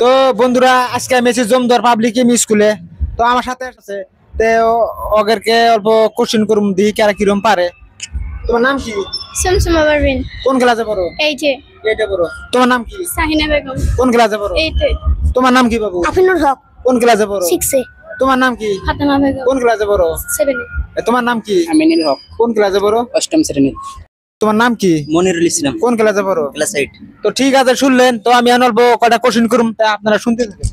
তো বন্ধুরা আজকে আমি এসেছি জমদুয়ার পাবলিক এমই স্কুলে। তো আমার সাথে আছে তে ওদেরকে অল্প কোশ্চেন করুম দিই কারা কিরম পারে। তোমার নাম কি? সুমসুমা পারভিন। কোন ক্লাসে পড়ো? 8 এ। 8 এ পড়ো। তোমার নাম কি? সাহিনা বেগম। কোন ক্লাসে পড়ো? 8 এ। তোমার নাম কি বাবু? আফিনুল হক। কোন ক্লাসে পড়ো? 6 এ। তোমার নাম কি? ফাতেমা বেগম। কোন ক্লাসে পড়ো? 7 এ। তোমার নাম কি? আমিনুল হক, কোন ক্লাসে পড়ো? 8ম শ্রেণী। তোমার নাম কি? মনিরুল ইসলাম, কোন ক্লাসে পড়ো? ক্লাস 8। তো ঠিক আছে, শুনলেন তো আমি অল্প কয়টা কোশ্চেন করুম তা আপনারা শুনতে থাকেন।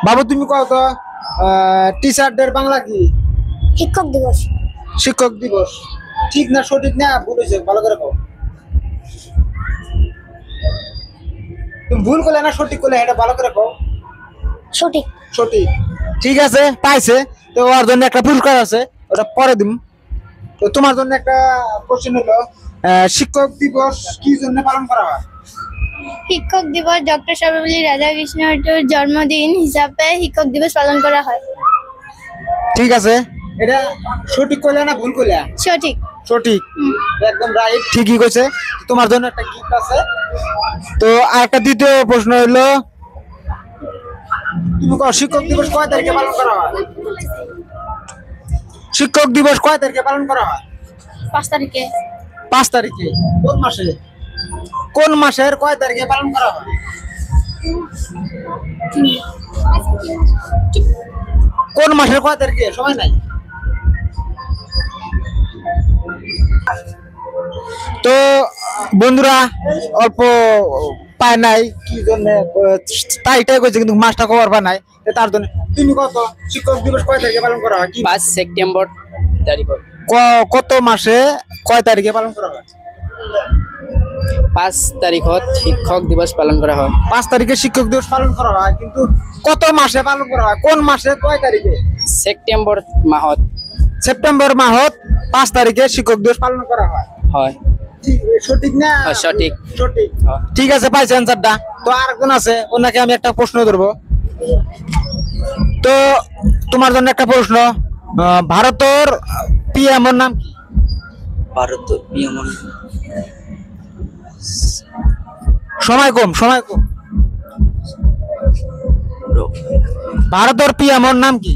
বাবু তুমি কও তো টিচার ডের বাংলা কি? শিক্ষক দিবস। শিক্ষক দিবস ঠিক না সঠিক না ভুল হয়েছে ভালো করে কও। তুমি ভুল করলে না সঠিক করলে এটা ভালো করে কও। সঠিক। সঠিক। ঠিক আছে, পাইছে। তো ওর জন্য একটা পুরস্কার আছে, ওটা পরে দিম। তো তোমার জন্য একটা কোশ্চেন হলো শিক্ষক দিবস কি জন্য পালন করা হয়? শিক্ষক দিবস ডক্টর সর্বপল্লী রাধাকৃষ্ণের জন্মদিন হিসাবে শিক্ষক দিবস পালন করা হয়। ঠিক আছে, এটা সঠিক করলে না ভুল করলে? সঠিক। সঠিক, একদম রাইট, ঠিকই কইছে। তোমার জন্য একটা গিফট আছে। তো আর একটা দ্বিতীয় প্রশ্ন হলো তুমি কও শিক্ষক দিবস কয় তারিখে পালন করা হয়? শিক্ষক দিবস কয় তারিখে পালন করা হয়? 5 তারিখে। 5 তারিখে। কোন মাসে? কোন মাসের কয় তারিখে পালন করা হয়? কোন মাসের কয় তারিখে? সময় নাই। তো বন্ধুরা অল্প পায় নাই কি জন্য তাইটাই কইছে, কিন্তু মাসটা খবর পায় নাই। তার জন্য তুমি কত শিক্ষক দিবস কয় তারিখে পালন করা হয়? কি 5 সেপ্টেম্বর তারিখ। কত মাসে কয় তারিখে পালন করা হয়? 5 তারিখত শিক্ষক দিবস পালন করা হয়। 5 তারিখে শিক্ষক দিবস পালন করা হয়, কিন্তু কত মাসে পালন করা হয়? কোন মাসে কয় তারিখে? সেপ্টেম্বর মাহত। সেপ্টেম্বর মাহত 5 তারিখে শিক্ষক দিবস পালন করা হয়। হয়। সঠিক না? সঠিক। সঠিক। ঠিক আছে, পাইছে অ্যানসারটা। তো আরেকজন আছে, ওনাকে আমি একটা প্রশ্ন ধরবো। তো তোমার জন্য একটা প্রশ্ন, ভারতের পিএম এর নাম কি? ভারত পিএম। সময় কম, সময় কম। ভারতের পিএম এর নাম কি?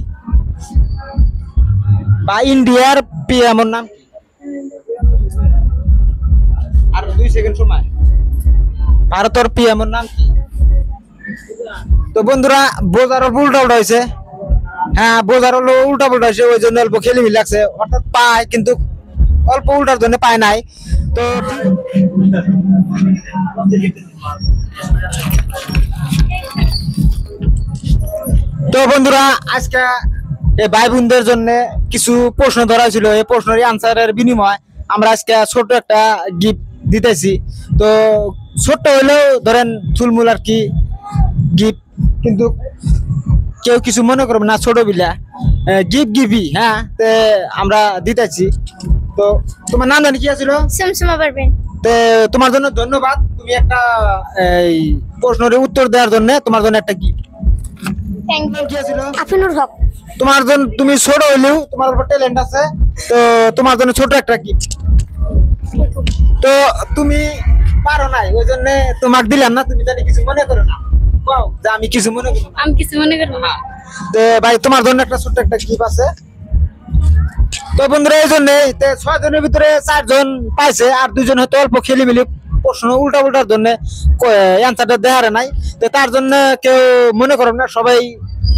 বা ইন্ডিয়ার পিএম এর নাম কি? আর 2 সেকেন্ড সময়। ভারতের পিএম এর নাম কি? তো বন্ধুরা বোঝার উল্টা উল্টা হয়েছে। হ্যাঁ, বোঝার হলো উল্টা উল্টা হয়েছে, ওই জন্য অল্প খেলিমি লাগছে। অর্থাৎ পায় কিন্তু অল্প উল্টার জন্য পায় নাই। তো তো বন্ধুরা আজকে এই ভাই বোনদের জন্য কিছু প্রশ্ন ধরা ছিল। এই প্রশ্নের আনসারের বিনিময়ে আমরা আজকে ছোট একটা গিফট দিতেছি। তো ছোট্ট হইলেও ধরেন চুলমুল আর কি গিফট, কিন্তু কেউ কিছু মনে করবে না, ছোট বিলা গিফট গিভি। হ্যাঁ, আমরা দিতেছি। তো তোমার নাম জানি কি আছিল? সুমসুমা পারভিন। তোমার জন্য ধন্যবাদ। তুমি একটা এই প্রশ্নের উত্তর দেওয়ার জন্য তোমার জন্য একটা গিফট। Thank you. কি আছিল? আফিনুল হক। তোমার জন্য, তুমি ছোট হইলেও তোমার উপর ট্যালেন্ট আছে, তো তোমার জন্য ছোট একটা গিফট। তো তুমি পারো নাই, ওই জন্য তোমাকে দিলাম না। তুমি জানি কিছু মনে করো না, কও যে আমি কিছু মনে করব না। আমি কিছু মনে করি না। তো ভাই তোমার জন্য একটা ছোট একটা গিফট আছে। তো বন্ধুরা এই জন্য 6 জনের ভিতরে 4 জন পাইছে, আর 2 জন হয়তো অল্প খেলি মিলি প্রশ্ন উল্টা উল্টার জন্য অ্যান্সারটা দেওয়ার নাই। তো তার জন্য কেউ মনে করবেন না, সবাই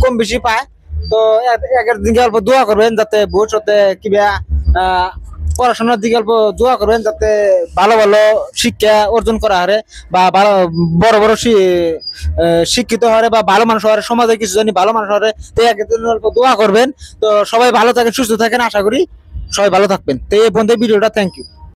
কম বেশি পায়। তো একের দিকে অল্প দোয়া করবেন যাতে ভবিষ্যতে কিবা পড়াশোনার দিকে অল্প দোয়া করবেন, যাতে ভালো ভালো শিক্ষা অর্জন করা হারে বা ভালো বড় বড় শিক্ষিত হারে বা ভালো মানুষ হারে, সমাজে কিছু জানি ভালো মানুষ হারে। তো একের জন্য অল্প দোয়া করবেন। তো সবাই ভালো থাকেন, সুস্থ থাকেন, আশা করি সবাই ভালো থাকবেন। তো এই বন্ধু ভিডিওটা থ্যাংক ইউ।